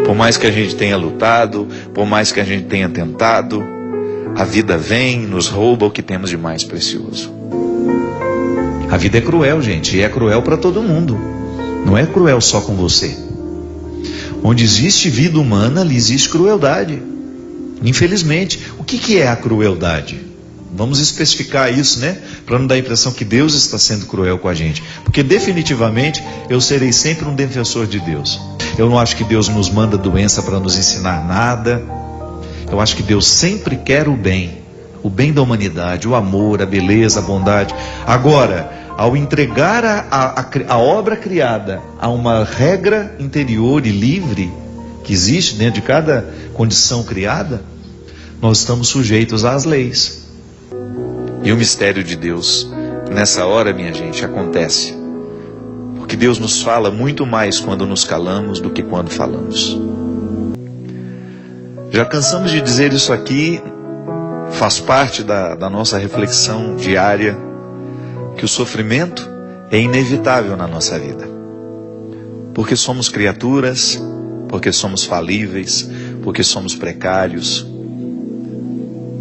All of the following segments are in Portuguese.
Por mais que a gente tenha lutado, por mais que a gente tenha tentado, a vida vem e nos rouba o que temos de mais precioso. A vida é cruel, gente, e é cruel para todo mundo. Não é cruel só com você. Onde existe vida humana, ali existe crueldade. Infelizmente, o que é a crueldade? Vamos especificar isso, né? Para não dar a impressão que Deus está sendo cruel com a gente. Porque definitivamente eu serei sempre um defensor de Deus. Eu não acho que Deus nos manda doença para nos ensinar nada. Eu acho que Deus sempre quer o bem da humanidade, o amor, a beleza, a bondade. Agora, ao entregar a obra criada a uma regra interior e livre, que existe dentro de cada condição criada, nós estamos sujeitos às leis. E o mistério de Deus, nessa hora, minha gente, acontece. Porque Deus nos fala muito mais quando nos calamos do que quando falamos. Já cansamos de dizer isso aqui, faz parte da nossa reflexão diária, que o sofrimento é inevitável na nossa vida. Porque somos criaturas, porque somos falíveis, porque somos precários.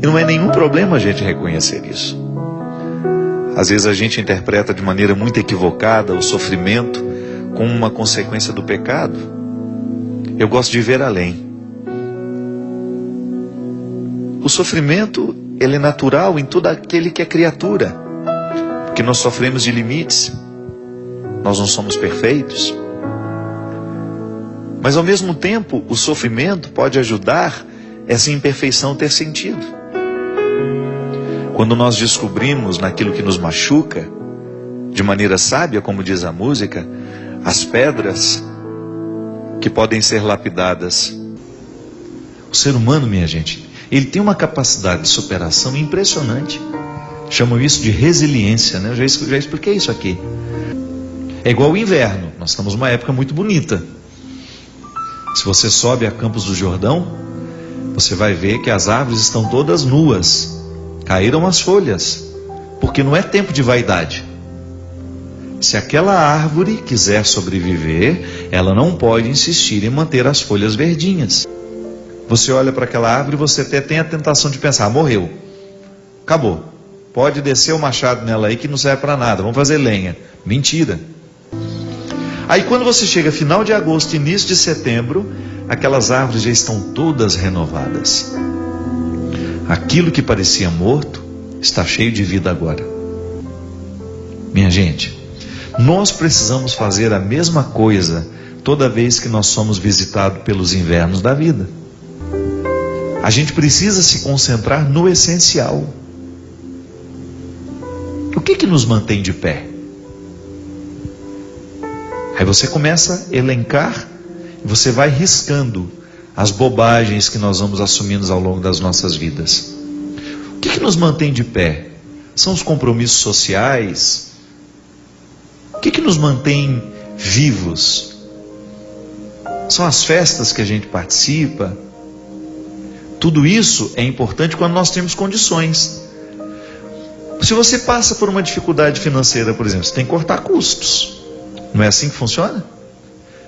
E não é nenhum problema a gente reconhecer isso. Às vezes a gente interpreta de maneira muito equivocada o sofrimento como uma consequência do pecado. Eu gosto de ver além. O sofrimento, ele é natural em todo aquele que é criatura. Porque nós sofremos de limites. Nós não somos perfeitos. Mas ao mesmo tempo, o sofrimento pode ajudar essa imperfeição a ter sentido. Quando nós descobrimos naquilo que nos machuca, de maneira sábia, como diz a música, as pedras que podem ser lapidadas. O ser humano, minha gente, ele tem uma capacidade de superação impressionante. Chamam isso de resiliência, né? Eu já expliquei isso aqui. É igual o inverno. Nós estamos numa época muito bonita. Se você sobe a Campos do Jordão, você vai ver que as árvores estão todas nuas. Caíram as folhas, porque não é tempo de vaidade. Se aquela árvore quiser sobreviver, ela não pode insistir em manter as folhas verdinhas. Você olha para aquela árvore e você até tem a tentação de pensar, morreu, acabou, pode descer o machado nela aí que não serve para nada, vamos fazer lenha. Mentira. Aí quando você chega final de agosto, início de setembro, aquelas árvores já estão todas renovadas. Aquilo que parecia morto está cheio de vida agora. Minha gente, nós precisamos fazer a mesma coisa toda vez que nós somos visitados pelos invernos da vida. A gente precisa se concentrar no essencial. O que nos mantém de pé? Aí você começa a elencar e você vai riscando as bobagens que nós vamos assumindo ao longo das nossas vidas. O que nos mantém de pé? São os compromissos sociais? O que nos mantém vivos? São as festas que a gente participa? Tudo isso é importante quando nós temos condições. Se você passa por uma dificuldade financeira, por exemplo, você tem que cortar custos. Não é assim que funciona?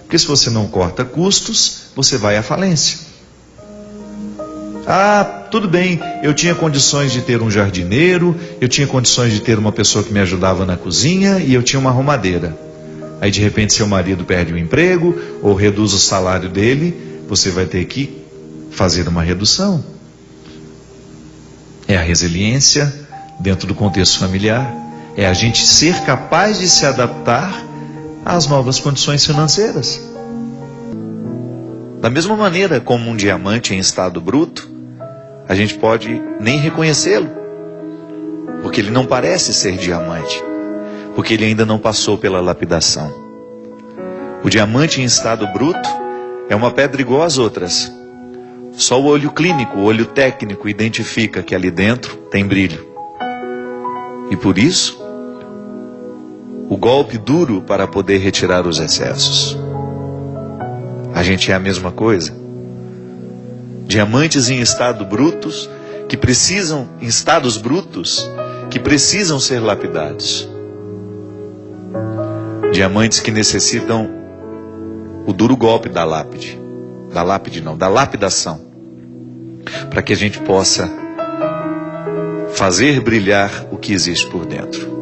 Porque se você não corta custos, você vai à falência. Ah, tudo bem, eu tinha condições de ter um jardineiro, eu tinha condições de ter uma pessoa que me ajudava na cozinha e eu tinha uma arrumadeira. Aí de repente seu marido perde o emprego ou reduz o salário dele, você vai ter que fazer uma redução. É a resiliência dentro do contexto familiar, é a gente ser capaz de se adaptar às novas condições financeiras. Da mesma maneira como um diamante em estado bruto, a gente pode nem reconhecê-lo, porque ele não parece ser diamante, porque ele ainda não passou pela lapidação. O diamante em estado bruto é uma pedra igual às outras. Só o olho clínico, o olho técnico identifica que ali dentro tem brilho. E por isso, o golpe duro para poder retirar os excessos. A gente é a mesma coisa. Diamantes em estados brutos que precisam ser lapidados. Diamantes que necessitam o duro golpe da lápide. da lapidação, para que a gente possa fazer brilhar o que existe por dentro.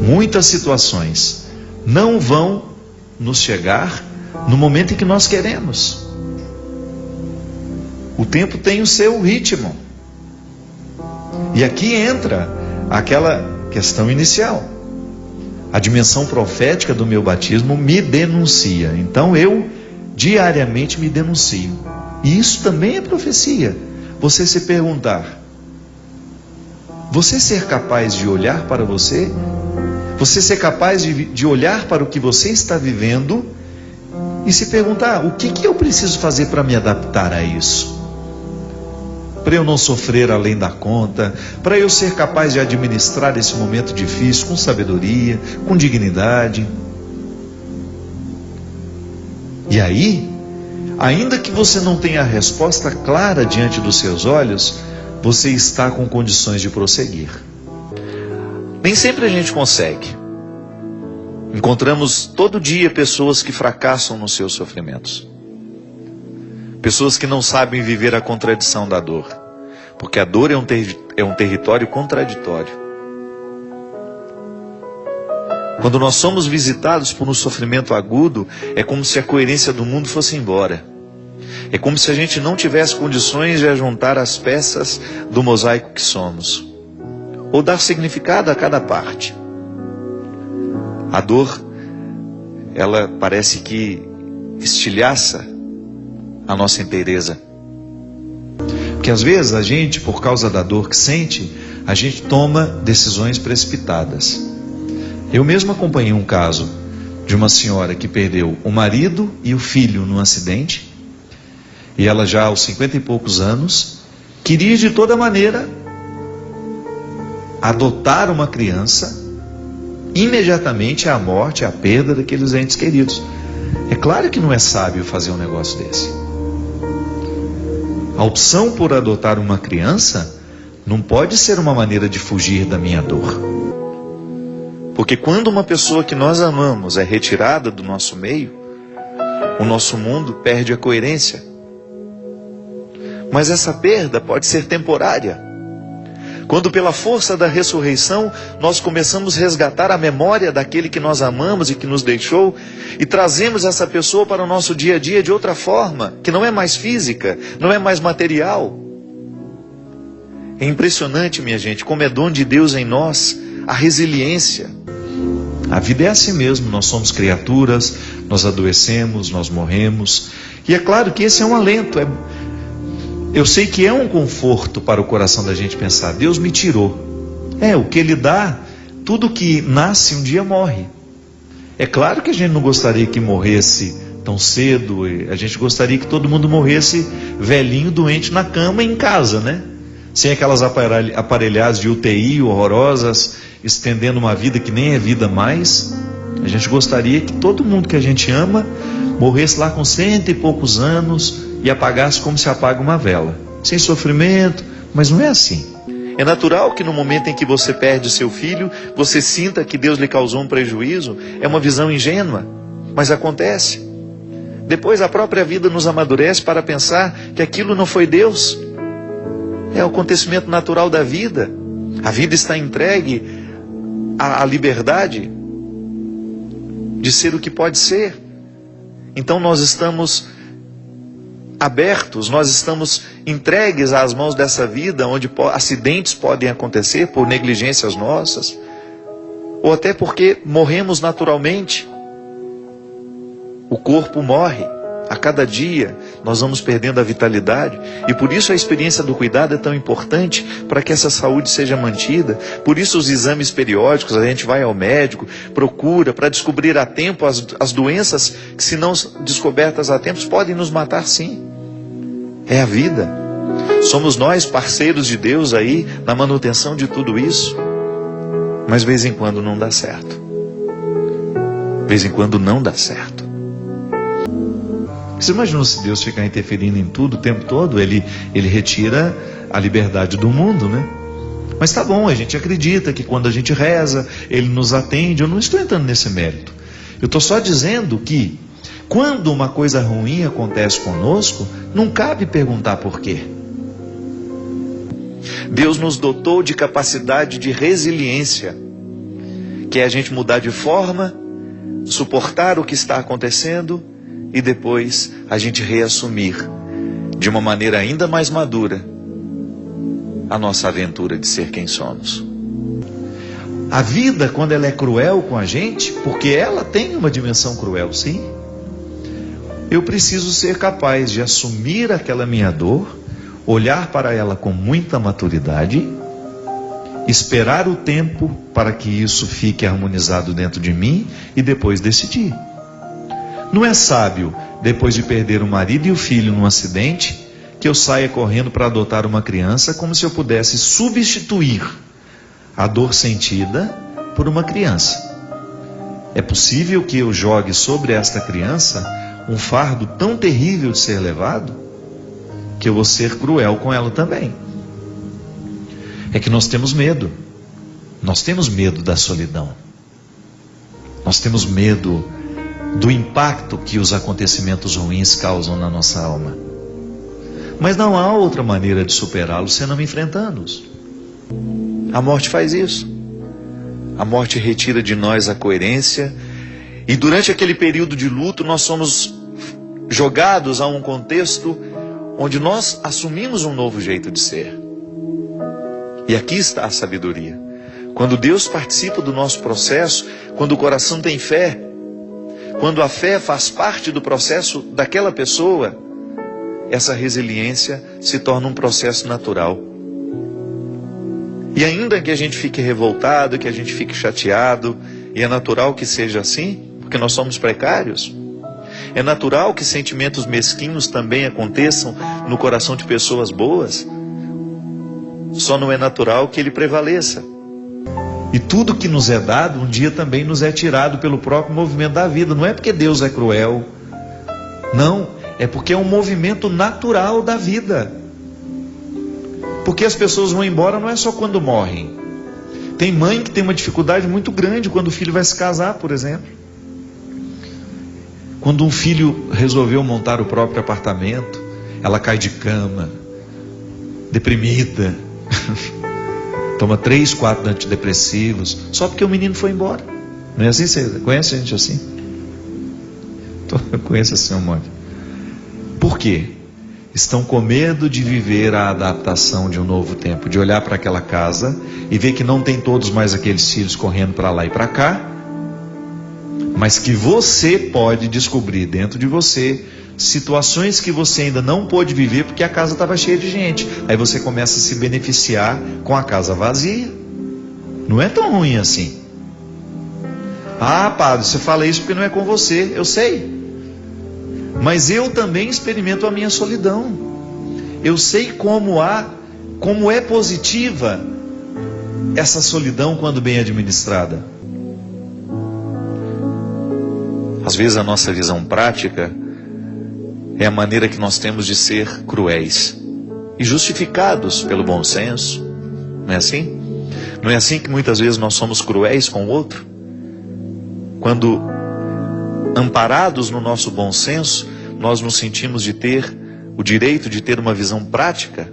Muitas situações não vão nos chegar no momento em que nós queremos. O tempo tem o seu ritmo. E aqui entra aquela questão inicial. A dimensão profética do meu batismo me denuncia. Então eu diariamente me denuncio. E isso também é profecia. Você se perguntar, você ser capaz de olhar para você? Você ser capaz de olhar para o que você está vivendo e se perguntar, o que eu preciso fazer para me adaptar a isso? Para eu não sofrer além da conta, para eu ser capaz de administrar esse momento difícil com sabedoria, com dignidade. E aí, ainda que você não tenha a resposta clara diante dos seus olhos, você está com condições de prosseguir. Nem sempre a gente consegue. Encontramos todo dia pessoas que fracassam nos seus sofrimentos. Pessoas que não sabem viver a contradição da dor. Porque a dor é um território contraditório. Quando nós somos visitados por um sofrimento agudo, é como se a coerência do mundo fosse embora. É como se a gente não tivesse condições de ajuntar as peças do mosaico que somos, ou dar significado a cada parte. A dor, ela parece que estilhaça a nossa inteireza. Porque às vezes a gente, por causa da dor que sente, a gente toma decisões precipitadas. Eu mesmo acompanhei um caso de uma senhora que perdeu o marido e o filho num acidente, e ela já aos 50 e poucos anos, queria de toda maneira adotar uma criança imediatamente à morte, à perda daqueles entes queridos. É claro que não é sábio fazer um negócio desse. A opção por adotar uma criança não pode ser uma maneira de fugir da minha dor. Porque quando uma pessoa que nós amamos é retirada do nosso meio, o nosso mundo perde a coerência. Mas essa perda pode ser temporária. Quando pela força da ressurreição nós começamos a resgatar a memória daquele que nós amamos e que nos deixou, e trazemos essa pessoa para o nosso dia a dia de outra forma, que não é mais física, não é mais material. É impressionante, minha gente, como é dom de Deus em nós a resiliência. A vida é assim mesmo, nós somos criaturas, nós adoecemos, nós morremos, e é claro que esse é um alento, eu sei que é um conforto para o coração da gente pensar, Deus me tirou. O que Ele dá, tudo que nasce um dia morre. É claro que a gente não gostaria que morresse tão cedo, a gente gostaria que todo mundo morresse velhinho, doente na cama em casa, né? Sem aquelas aparelhagens de UTI horrorosas, estendendo uma vida que nem é vida mais. A gente gostaria que todo mundo que a gente ama morresse lá com 100 e poucos anos e apagasse como se apaga uma vela, sem sofrimento, mas não é assim. É natural que no momento em que você perde seu filho, você sinta que Deus lhe causou um prejuízo. É uma visão ingênua, mas acontece. Depois a própria vida nos amadurece para pensar que aquilo não foi Deus. É o acontecimento natural da vida. A vida está entregue à liberdade de ser o que pode ser. Então nós estamos abertos, nós estamos entregues às mãos dessa vida, onde acidentes podem acontecer por negligências nossas, ou até porque morremos naturalmente. O corpo morre. A cada dia nós vamos perdendo a vitalidade, e por isso a experiência do cuidado é tão importante para que essa saúde seja mantida. Por isso os exames periódicos, a gente vai ao médico, procura para descobrir a tempo as doenças que, se não descobertas a tempo, podem nos matar sim. É a vida. Somos nós parceiros de Deus aí na manutenção de tudo isso, mas de vez em quando não dá certo. De vez em quando não dá certo. Você imagina se Deus ficar interferindo em tudo o tempo todo? Ele retira a liberdade do mundo, né? Mas tá bom, a gente acredita que quando a gente reza, Ele nos atende. Eu não estou entrando nesse mérito. Eu estou só dizendo que Quando uma coisa ruim acontece conosco, não cabe perguntar por quê. Deus nos dotou de capacidade de resiliência, que é a gente mudar de forma, suportar o que está acontecendo e depois a gente reassumir de uma maneira ainda mais madura a nossa aventura de ser quem somos. A vida, quando ela é cruel com a gente, porque ela tem uma dimensão cruel, sim, eu preciso ser capaz de assumir aquela minha dor, olhar para ela com muita maturidade, esperar o tempo para que isso fique harmonizado dentro de mim e depois decidir. Não é sábio, depois de perder o marido e o filho num acidente, que eu saia correndo para adotar uma criança como se eu pudesse substituir a dor sentida por uma criança. É possível que eu jogue sobre esta criança um fardo tão terrível de ser levado, que eu vou ser cruel com ela também. É que nós temos medo. Nós temos medo da solidão. Nós temos medo do impacto que os acontecimentos ruins causam na nossa alma. Mas não há outra maneira de superá-los senão enfrentando-os. A morte faz isso. A morte retira de nós a coerência, e durante aquele período de luto nós somos jogados a um contexto onde nós assumimos um novo jeito de ser. E aqui está a sabedoria. Quando Deus participa do nosso processo, quando o coração tem fé, quando a fé faz parte do processo daquela pessoa, essa resiliência se torna um processo natural. E ainda que a gente fique revoltado, que a gente fique chateado, e é natural que seja assim, porque nós somos precários, é natural que sentimentos mesquinhos também aconteçam no coração de pessoas boas, só não é natural que ele prevaleça. E tudo que nos é dado, um dia também nos é tirado pelo próprio movimento da vida. Não é porque Deus é cruel, não, é porque é um movimento natural da vida. Porque as pessoas vão embora não é só quando morrem. Tem mãe que tem uma dificuldade muito grande quando o filho vai se casar, por exemplo. Quando um filho resolveu montar o próprio apartamento, ela cai de cama, deprimida, toma 3, 4 antidepressivos, só porque o menino foi embora. Não é assim? Você conhece gente assim? Eu conheço assim um monte. Por quê? Estão com medo de viver a adaptação de um novo tempo, de olhar para aquela casa e ver que não tem todos mais aqueles filhos correndo para lá e para cá, mas que você pode descobrir dentro de você situações que você ainda não pôde viver porque a casa estava cheia de gente. Aí você começa a se beneficiar com a casa vazia. Não é tão ruim assim. Ah, padre, você fala isso porque não é com você. Eu sei. Mas eu também experimento a minha solidão. Eu sei como é positiva essa solidão quando bem administrada. Às vezes a nossa visão prática é a maneira que nós temos de ser cruéis e justificados pelo bom senso. Não é assim? Não é assim que muitas vezes nós somos cruéis com o outro? Quando, amparados no nosso bom senso, nós nos sentimos de ter o direito de ter uma visão prática.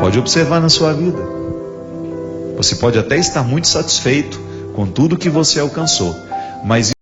Pode observar na sua vida. Você pode até estar muito satisfeito com tudo que você alcançou, mas